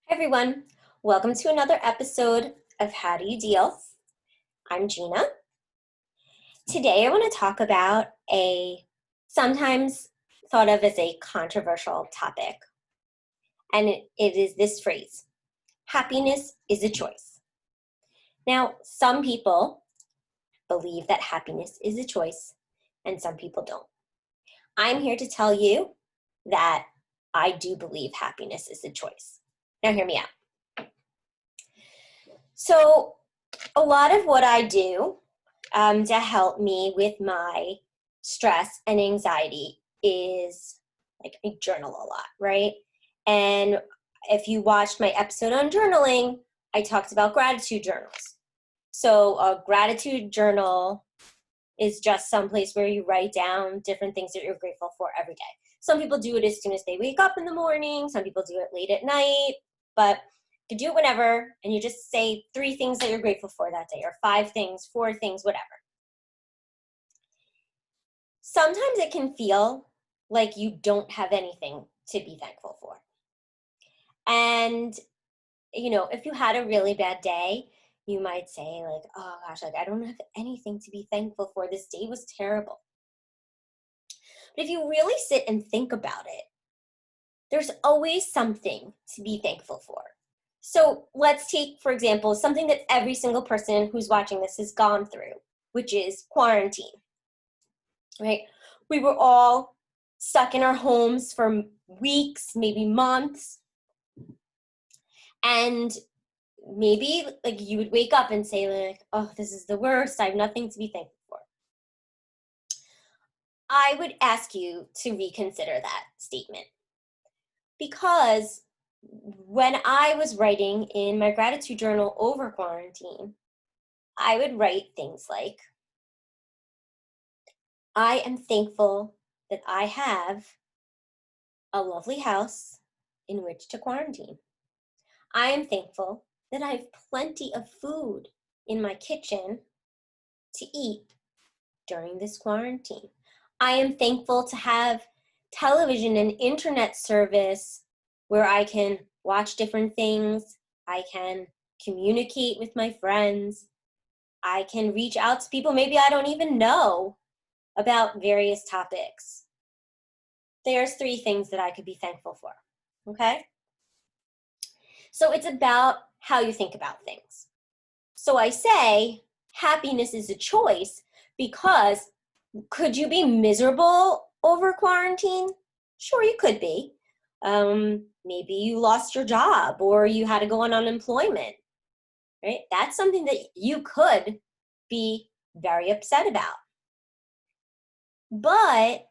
Hi everyone, welcome to another episode of How Do You Deal? I'm Gina. Today I want to talk about a sometimes thought of as a controversial topic, and it is this phrase: happiness is a choice. Now, some people believe that happiness is a choice, and some people don't. I'm here to tell you that I do believe happiness is a choice. Now, hear me out. So, a lot of what I do to help me with my stress and anxiety is like I journal a lot, right? And if you watched my episode on journaling, I talked about gratitude journals. So a gratitude journal is just some place where you write down different things that you're grateful for every day. Some people do it as soon as they wake up in the morning. Some people do it late at night, but you can do it whenever, and you just say 3 things that you're grateful for that day, or 5 things, 4 things, whatever. Sometimes it can feel like you don't have anything to be thankful for. And, if you had a really bad day, you might say like, oh gosh, like I don't have anything to be thankful for. This day was terrible. But if you really sit and think about it, there's always something to be thankful for. So let's take, for example, something that every single person who's watching this has gone through, which is quarantine, right? We were all stuck in our homes for weeks, maybe months. And maybe like you would wake up and say like, oh, this is the worst. I have nothing to be thankful for. I would ask you to reconsider that statement, because when I was writing in my gratitude journal over quarantine, I would write things like, I am thankful that I have a lovely house in which to quarantine. I am thankful that I have plenty of food in my kitchen to eat during this quarantine. I am thankful to have television and internet service where I can watch different things. I can communicate with my friends. I can reach out to people maybe I don't even know about various topics. There's 3 things that I could be thankful for, okay? So it's about how you think about things. So I say happiness is a choice because could you be miserable over quarantine? Sure, you could be. Maybe you lost your job or you had to go on unemployment, right? That's something that you could be very upset about. But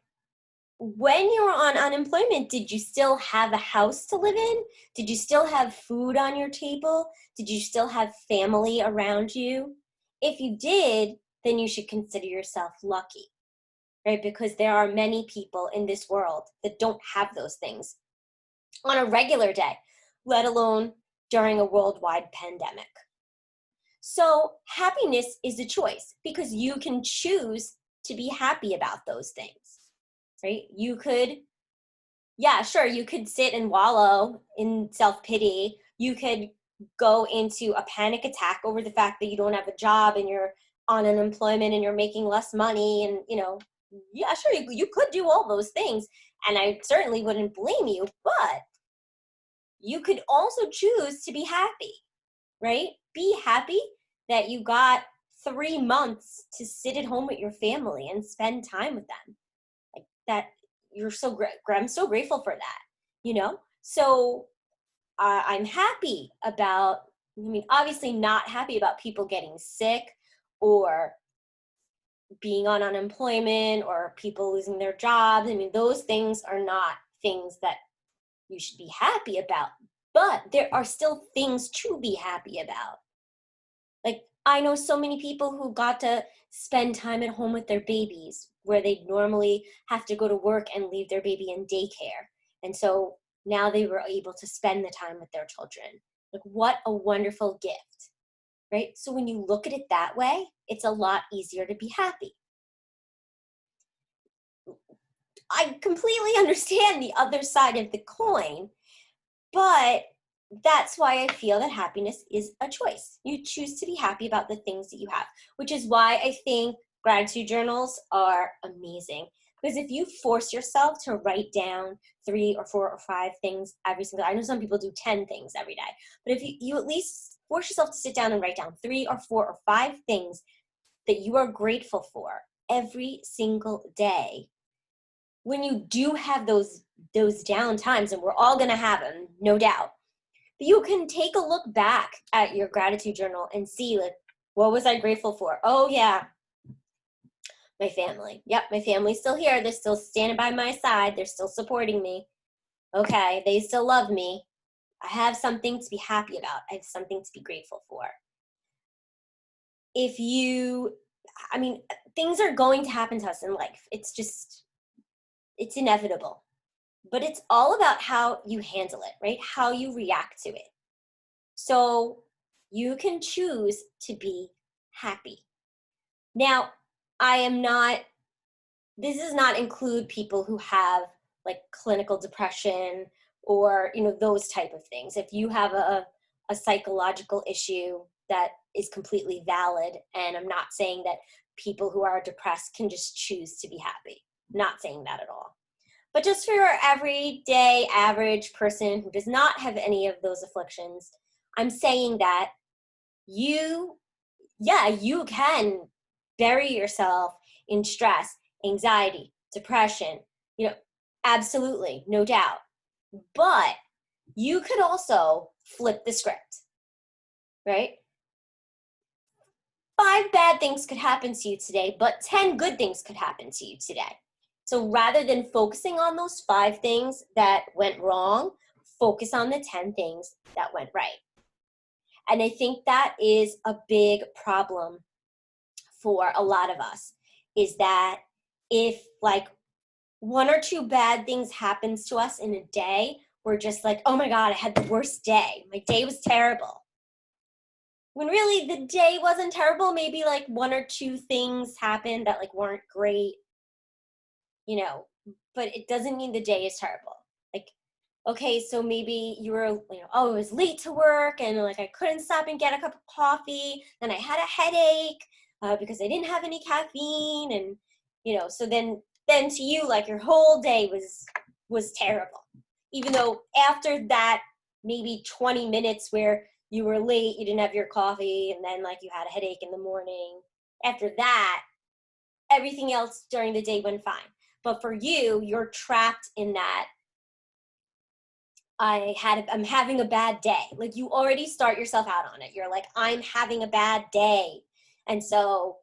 when you were on unemployment, did you still have a house to live in? Did you still have food on your table? Did you still have family around you? If you did, then you should consider yourself lucky, right? Because there are many people in this world that don't have those things on a regular day, let alone during a worldwide pandemic. So happiness is a choice because you can choose to be happy about those things, right? You could, yeah, sure, you could sit and wallow in self-pity. You could go into a panic attack over the fact that you don't have a job and you're on unemployment and you're making less money. And, yeah, sure, you could do all those things. And I certainly wouldn't blame you, but you could also choose to be happy, right? Be happy that you got 3 months to sit at home with your family and spend time with them. Like that, you're so I'm so grateful for that. So I'm happy about, obviously not happy about people getting sick or being on unemployment or people losing their jobs. Those things are not things that you should be happy about, but there are still things to be happy about. Like, I know so many people who got to spend time at home with their babies where they normally have to go to work and leave their baby in daycare. And so now they were able to spend the time with their children. Like, what a wonderful gift, right? So when you look at it that way, it's a lot easier to be happy. I completely understand the other side of the coin, but that's why I feel that happiness is a choice. You choose to be happy about the things that you have, which is why I think gratitude journals are amazing. Because if you force yourself to write down 3 or 4 or 5 things every single day, I know some people do 10 things every day, but if you at least force yourself to sit down and write down 3 or 4 or 5 things that you are grateful for every single day, when you do have those down times, and we're all going to have them, no doubt, you can take a look back at your gratitude journal and see, like, what was I grateful for? Oh yeah, my family. Yep, my family's still here. They're still standing by my side. They're still supporting me. Okay, they still love me. I have something to be happy about. I have something to be grateful for. If you, I mean, things are going to happen to us in life. It's inevitable. But it's all about how you handle it, right? How you react to it. So you can choose to be happy. Now, I am not, this does not include people who have like clinical depression or, those type of things. If you have a psychological issue, that is completely valid. And I'm not saying that people who are depressed can just choose to be happy. Not saying that at all. But just for your everyday average person who does not have any of those afflictions, I'm saying that you can bury yourself in stress, anxiety, depression, you know, absolutely, no doubt. But you could also flip the script, right? 5 bad things could happen to you today, but 10 good things could happen to you today. So rather than focusing on those 5 things that went wrong, focus on the 10 things that went right. And I think that is a big problem for a lot of us, is that if like 1 or 2 bad things happens to us in a day, we're just like, oh my God, I had the worst day. My day was terrible. When really the day wasn't terrible. Maybe like 1 or 2 things happened that like weren't great, but it doesn't mean the day is terrible. Like, okay, so maybe you were, oh, it was late to work and like I couldn't stop and get a cup of coffee. Then I had a headache because I didn't have any caffeine. And, so then to you, like your whole day was terrible. Even though after that, maybe 20 minutes where you were late, you didn't have your coffee, and then like you had a headache in the morning. After that, everything else during the day went fine. But for you, you're trapped in that I'm having a bad day. Like you already start yourself out on it. You're like, I'm having a bad day. And so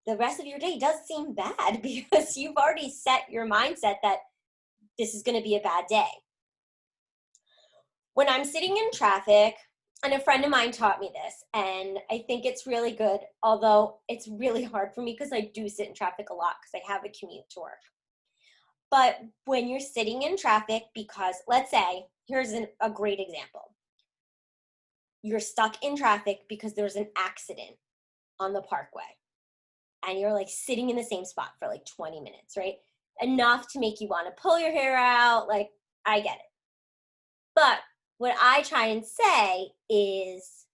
the rest of your day does seem bad because you've already set your mindset that this is going to be a bad day. When I'm sitting in traffic, and a friend of mine taught me this, and I think it's really good, although it's really hard for me because I do sit in traffic a lot because I have a commute to work. But when you're sitting in traffic, because let's say, here's a great example. You're stuck in traffic because there's an accident on the parkway, and you're like sitting in the same spot for like 20 minutes, right? Enough to make you want to pull your hair out. Like, I get it. But what I try and say is,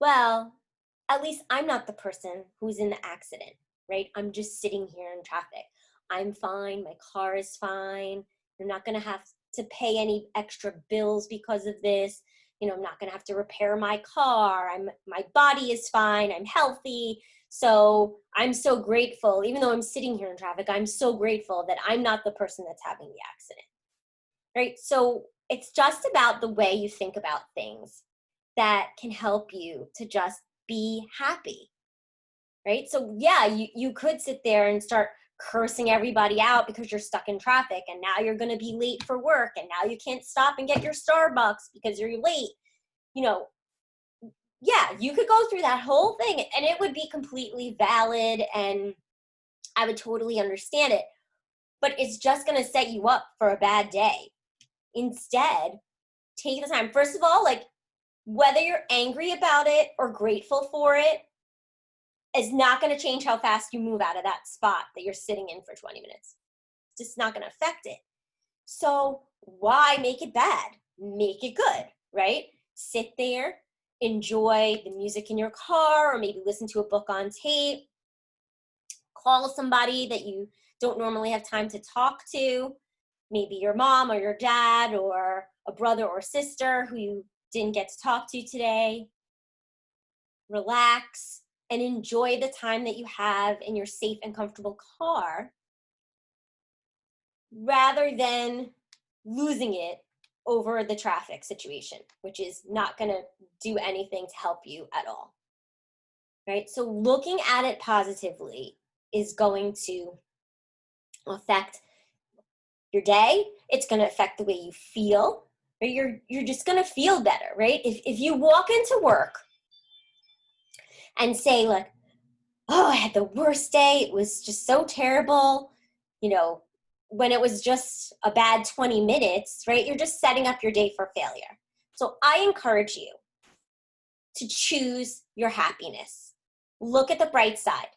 well, at least I'm not the person who's in the accident, right? I'm just sitting here in traffic. I'm fine. My car is fine. I'm not going to have to pay any extra bills because of this. I'm not going to have to repair my car. My body is fine. I'm healthy. So I'm so grateful. Even though I'm sitting here in traffic, I'm so grateful that I'm not the person that's having the accident, right? So it's just about the way you think about things that can help you to just be happy, right? So yeah, you could sit there and start cursing everybody out because you're stuck in traffic, and now you're going to be late for work, and now you can't stop and get your Starbucks because you're late. Yeah, you could go through that whole thing and it would be completely valid, and I would totally understand it, but it's just going to set you up for a bad day. Instead, take the time. First of all, like, whether you're angry about it or grateful for it is not going to change how fast you move out of that spot that you're sitting in for 20 minutes. It's just not going to affect it. So why make it bad? Make it good, right? Sit there, enjoy the music in your car, or maybe listen to a book on tape. Call somebody that you don't normally have time to talk to, maybe your mom or your dad or a brother or sister who you didn't get to talk to today. Relax and enjoy the time that you have in your safe and comfortable car rather than losing it over the traffic situation, which is not going to do anything to help you at all. Right? So looking at it positively is going to affect your day. It's going to affect the way you feel. Right? You're just going to feel better, right? If you walk into work and say like, "Oh, I had the worst day. It was just so terrible," you know, when it was just a bad 20 minutes, right? You're just setting up your day for failure. So I encourage you to choose your happiness. Look at the bright side.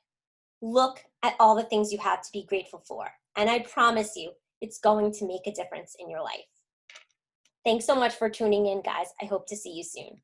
Look at all the things you have to be grateful for. And I promise you, it's going to make a difference in your life. Thanks so much for tuning in, guys. I hope to see you soon.